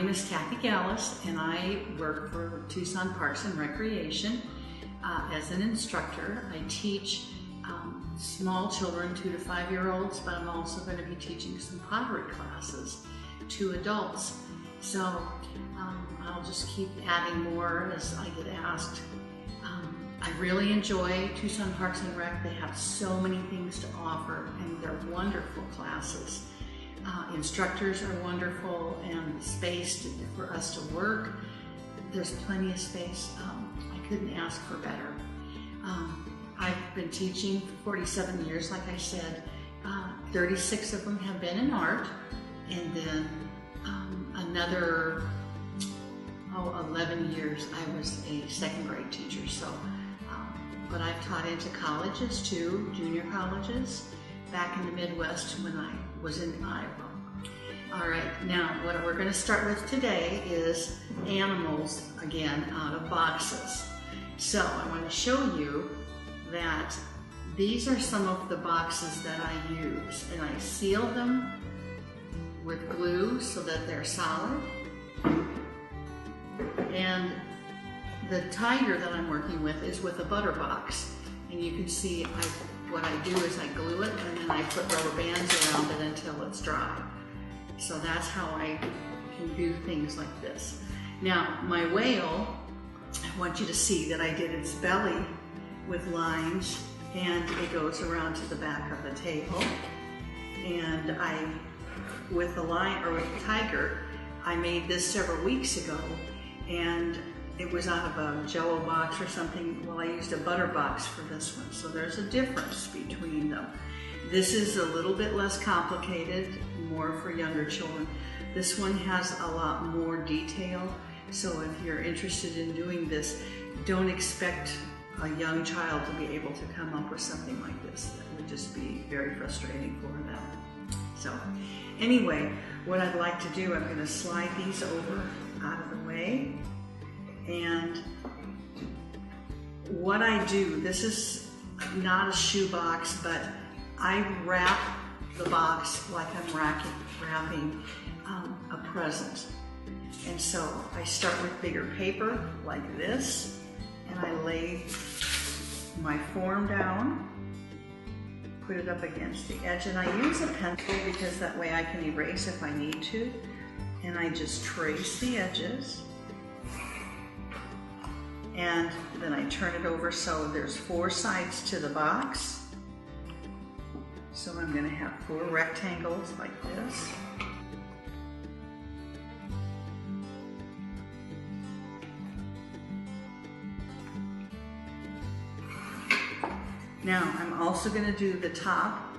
name is Kathy Gallus, and I work for Tucson Parks and Recreation as an instructor. I teach small children, 2 to 5-year-olds, but I'm also going to be teaching some pottery classes to adults. So I'll just keep adding more as I get asked. I really enjoy Tucson Parks and Rec. They have so many things to offer, and they're wonderful classes. Instructors are wonderful, and the space for us to work, there's plenty of space. I couldn't ask for better. I've been teaching for 47 years, like I said. 36 of them have been in art, and then another 11 years I was a second grade teacher. So, but I've taught into colleges too, junior colleges, back in the Midwest when I was in Iowa. All right, now what we're going to start with today is animals, again, out of boxes. So I want to show you that these are some of the boxes that I use, and I seal them with glue so that they're solid. And the tiger that I'm working with is with a butter box, and you can see what I do is I glue it and then I put rubber bands around it until it's dry. So that's how I can do things like this. Now my whale, I want you to see that I did its belly with lines, and it goes around to the back of the table. And with the lion, or with the tiger, I made this several weeks ago, and it was out of a Jello box or something. Well, I used a butter box for this one, so there's a difference between them. This is a little bit less complicated, more for younger children. This one has a lot more detail, so if you're interested in doing this, don't expect a young child to be able to come up with something like this. That would just be very frustrating for them. So anyway, what I'd like to do, I'm going to slide these over out of the way. And what I do, this is not a shoe box, but I wrap the box like I'm wrapping a present. And so I start with bigger paper like this, and I lay my form down, put it up against the edge, and I use a pencil because that way I can erase if I need to. And I just trace the edges. And then I turn it over so there's 4 sides to the box. So I'm going to have 4 rectangles like this. Now I'm also going to do the top.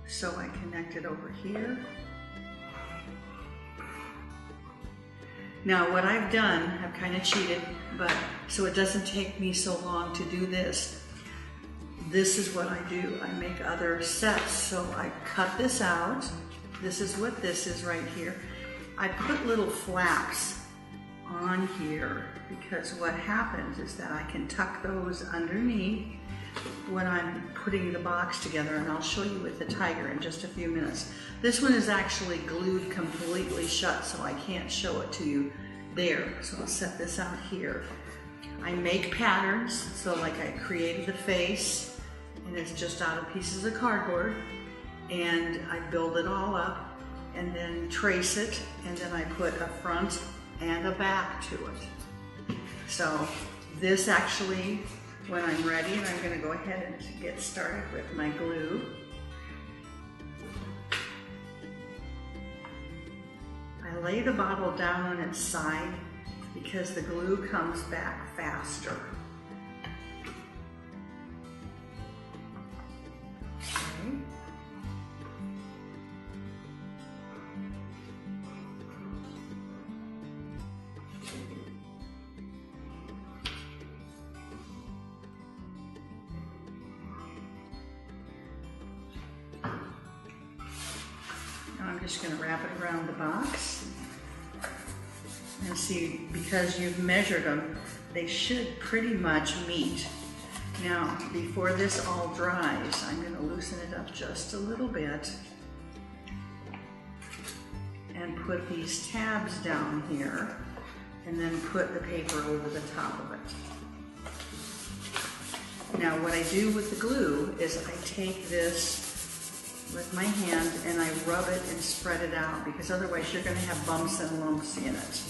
So I connect it over here. Now what I've done, I've kind of cheated, but so it doesn't take me so long to do this. This is what I do. I make other sets. So I cut this out. This is what this is right here. I put little flaps on here because what happens is that I can tuck those underneath when I'm putting the box together, and I'll show you with the tiger in just a few minutes. This one is actually glued completely shut, so I can't show it to you there. So I'll set this out here. I make patterns, so like I created the face, and it's just out of pieces of cardboard, and I build it all up, and then trace it, and then I put a front and a back to it. So this actually, when I'm ready, and I'm going to go ahead and get started with my glue. I lay the bottle down on its side because the glue comes back faster. Okay. I'm just going to wrap it around the box. And see, because you've measured them, they should pretty much meet. Now, before this all dries, I'm going to loosen it up just a little bit. and put these tabs down here and then put the paper over the top of it. Now what I do with the glue is I take this with my hand and I rub it and spread it out, because otherwise you're going to have bumps and lumps in it.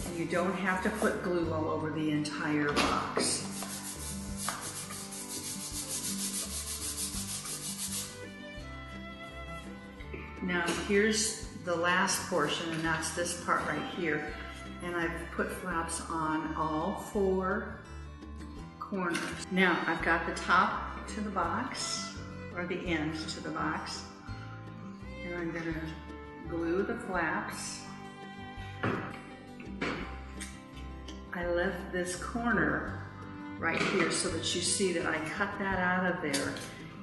And you don't have to put glue all over the entire box. Now here's the last portion, and that's this part right here. And I've put flaps on all 4 corners. Now I've got the top to the box, or the end to the box, and I'm going to glue the flaps. I left this corner right here so that you see that I cut that out of there.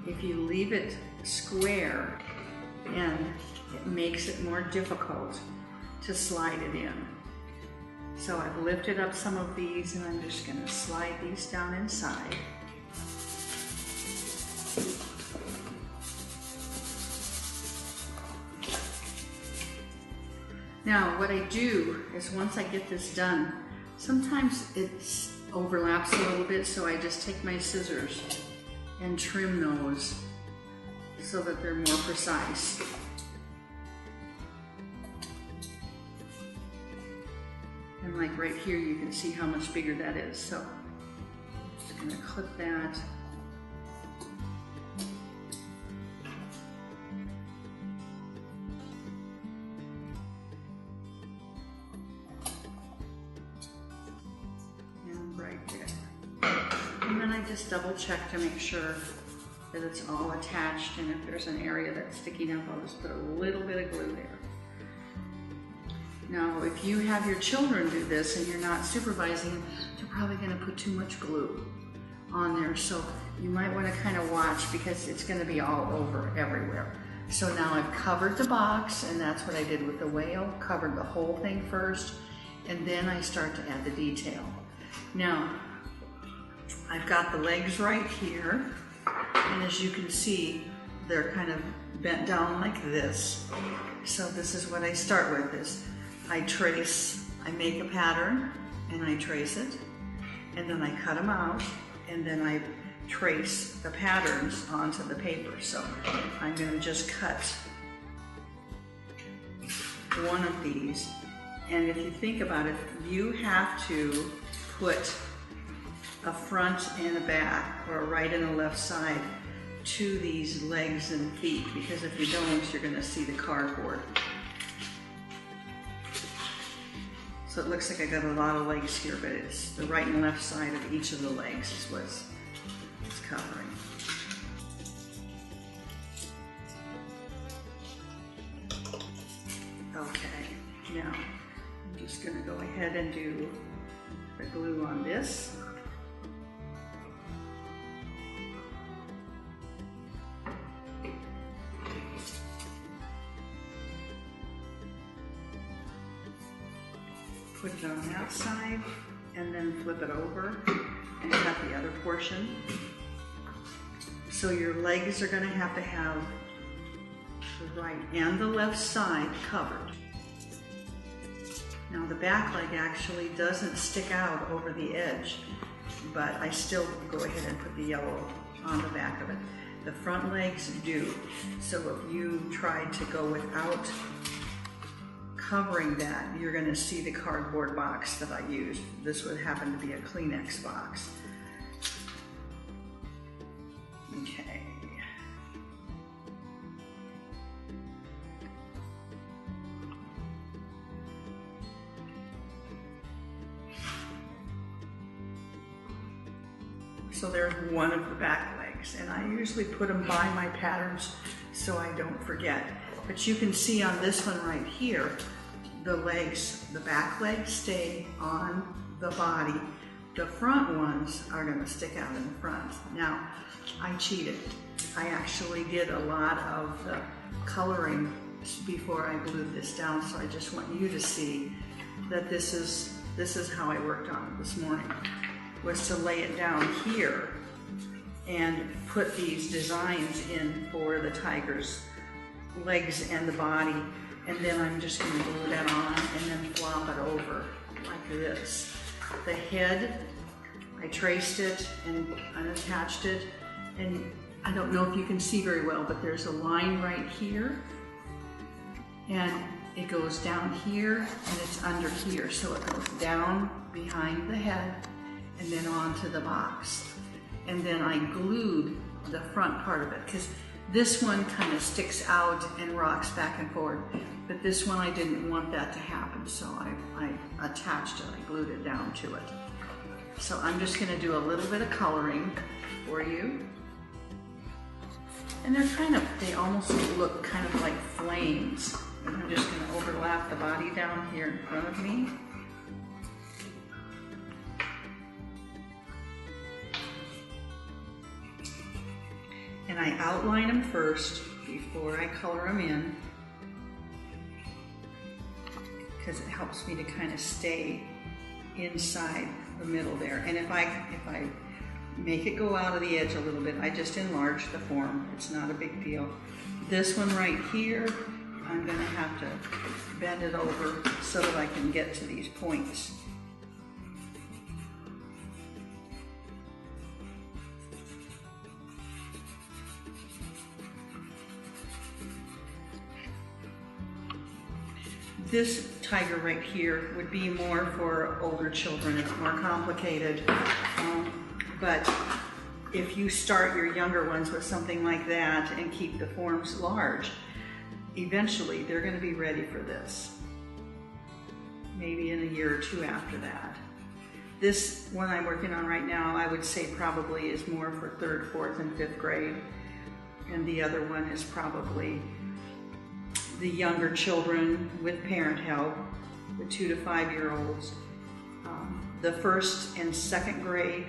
If you leave it square, and it makes it more difficult to slide it in. So I've lifted up some of these and I'm just going to slide these down inside. Now what I do is, once I get this done, sometimes it overlaps a little bit, so I just take my scissors and trim those so that they're more precise. And like right here, you can see how much bigger that is. So I'm just going to clip that. And right there. And then I just double check to make sure that it's all attached, and if there's an area that's sticking up, I'll just put a little bit of glue there. Now, if you have your children do this and you're not supervising, they're probably going to put too much glue on there, so you might want to kind of watch, because it's going to be all over everywhere. So now I've covered the box, and that's what I did with the whale, covered the whole thing first, and then I start to add the detail. Now, I've got the legs right here. And as you can see, they're kind of bent down like this. So this is what I start with, is I make a pattern and I trace it, and then I cut them out, and then I trace the patterns onto the paper. So I'm going to just cut one of these. And if you think about it, you have to put a front and a back, or a right and a left side, to these legs and feet, because if you don't, you're going to see the cardboard. So it looks like I got a lot of legs here, but it's the right and left side of each of the legs is what it's covering. Okay, now I'm just going to go ahead and do the glue on this. Put it on that side, and then flip it over and cut the other portion. So your legs are going to have the right and the left side covered. Now the back leg actually doesn't stick out over the edge, but I still go ahead and put the yellow on the back of it. The front legs do. So if you tried to go without covering that, you're going to see the cardboard box that I used. This would happen to be a Kleenex box. Okay. So there's one of the back legs, and I usually put them by my patterns so I don't forget. But you can see on this one right here, the legs, the back legs stay on the body. The front ones are going to stick out in the front. Now, I cheated. I actually did a lot of the coloring before I glued this down, so I just want you to see that this is how I worked on it this morning, was to lay it down here and put these designs in for the tigers legs and the body, and then I'm just going to glue that on and then flop it over like this. The head, I traced it and unattached it, and I don't know if you can see very well, but there's a line right here, and it goes down here and it's under here, so it goes down behind the head and then onto the box. And then I glued the front part of it, because this one kind of sticks out and rocks back and forth, but this one I didn't want that to happen, so I attached it, I glued it down to it. So I'm just going to do a little bit of coloring for you. And they almost look kind of like flames. And I'm just going to overlap the body down here in front of me. And I outline them first before I color them in, because it helps me to kind of stay inside the middle there. And if I make it go out of the edge a little bit, I just enlarge the form. It's not a big deal. This one right here, I'm going to have to bend it over so that I can get to these points. This tiger right here would be more for older children. It's more complicated. But if you start your younger ones with something like that and keep the forms large, eventually they're going to be ready for this. Maybe in a year or two after that. This one I'm working on right now, I would say probably is more for 3rd, 4th, and 5th grade. And the other one is probably the younger children with parent help, the 2 to 5 year olds. The 1st and 2nd grade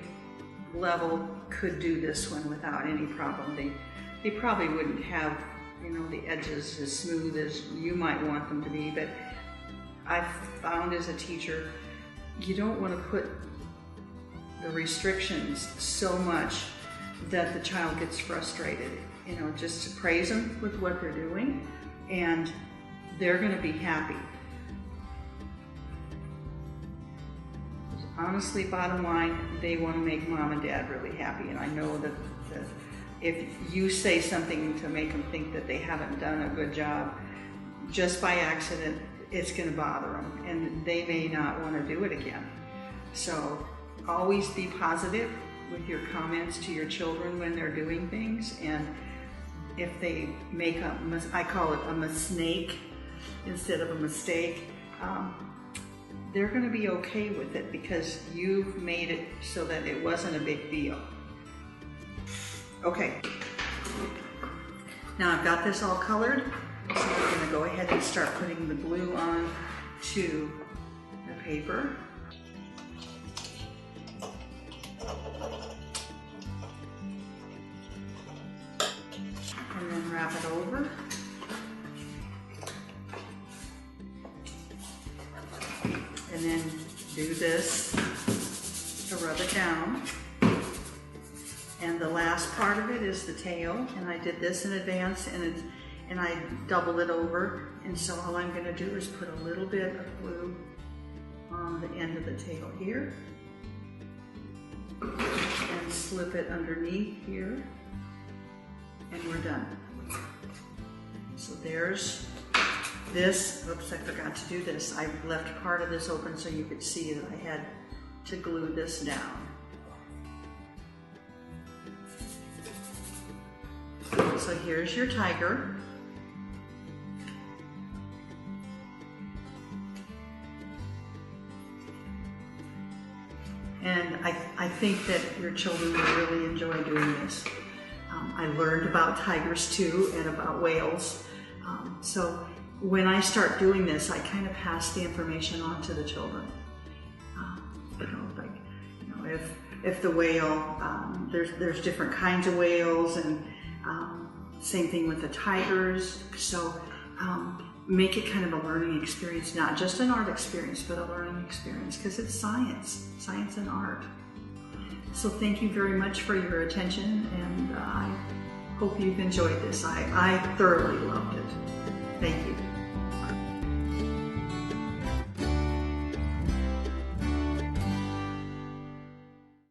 level could do this one without any problem. They probably wouldn't have, you know, the edges as smooth as you might want them to be, but I've found as a teacher, you don't want to put the restrictions so much that the child gets frustrated. You know, just to praise them with what they're doing, and they're going to be happy. Honestly, bottom line, they want to make mom and dad really happy, and I know that if you say something to make them think that they haven't done a good job, just by accident, it's going to bother them, and they may not want to do it again. So always be positive with your comments to your children when they're doing things, and if they make I call it a mistake instead of a mistake, they're going to be okay with it because you've made it so that it wasn't a big deal. Okay, now I've got this all colored, so I'm going to go ahead and start putting the glue on to the paper. And then wrap it over. And then do this to rub it down. And the last part of it is the tail, and I did this in advance, and I doubled it over, and so all I'm going to do is put a little bit of glue on the end of the tail here, and slip it underneath here, and we're done. So there's this. Oops, I forgot to do this. I left part of this open so you could see that I had to glue this down. So here's your tiger. And I think that your children will really enjoy doing this. I learned about tigers too, and about whales. So when I start doing this, I kind of pass the information on to the children. If the whale, there's different kinds of whales, and same thing with the tigers. So make it kind of a learning experience, not just an art experience, but a learning experience, because it's science and art. So thank you very much for your attention, and I hope you've enjoyed this. I thoroughly loved it.